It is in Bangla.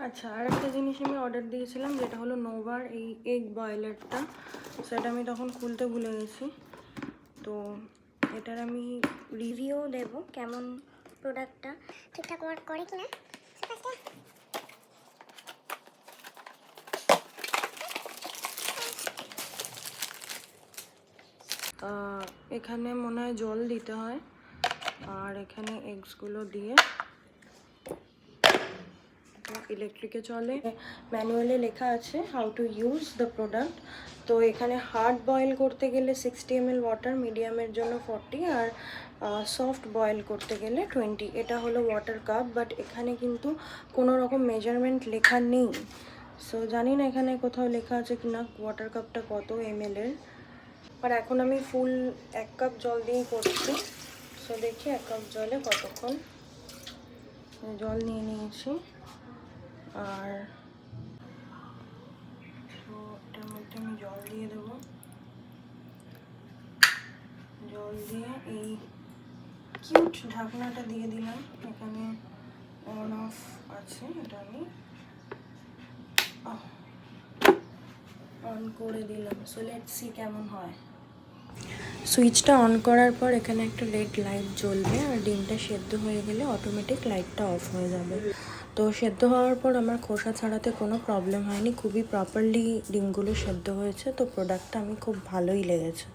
আচ্ছা, আর একটা জিনিস আমি অর্ডার দিয়েছিলাম, যেটা হলো নোভার এই এগ বয়লারটা। সেটা আমি তখন খুলতে ভুলে গেছি, তো এটার আমি রিভিউ দেব কেমন প্রোডাক্টটা ঠিকঠাক ওয়ার্ক করে কিনা। এখানে মনে হয় জল দিতে হয়, আর এখানে এগসগুলো দিয়ে ইলেকট্রিকে চলে। ম্যানুয়ালে লেখা আছে how to use the product. তো এখানে হার্ড বয়েল করতে গেলে 60 ml ওয়াটার, মিডিয়ামের জন্য 40, আর সফট বয়েল করতে গেলে 20। এটা হলো ওয়াটার কাপ, বাট এখানে কিন্তু কোনো রকম মেজারমেন্ট লেখা নেই। সো জানি না এখানে কোথাও লেখা আছে কিনা ওয়াটার কাপটা কত ml এর। আর এখন আমি ফুল 1 কাপ জল দিয়েই করছি। সো দেখি 1 কাপ জলে কতক্ষণ। জল নিয়ে নিয়েছি, আর তো এটার মধ্যে আমি জল দিয়ে দেবো। জল দিয়ে এই কিউট ঢাকনাটা দিয়ে দিলাম। এখানে অন অফ আছে, এটা আমি অন করে দিলাম। সো লেটস সি কেমন হয়। সুইচটা অন করার পর এখানে একটা রেড লাইট জ্বলবে, আর ডিমটা সেদ্ধ হয়ে গেলে অটোমেটিক লাইটটা অফ হয়ে যাবে। তো সেদ্ধ হওয়ার পর আমার খোসা ছাড়াতে কোনো প্রবলেম হয়নি, খুবই প্রপারলি ডিমগুলো সেদ্ধ হয়েছে। তো প্রোডাক্টটা আমি খুব ভালোই লেগেছে।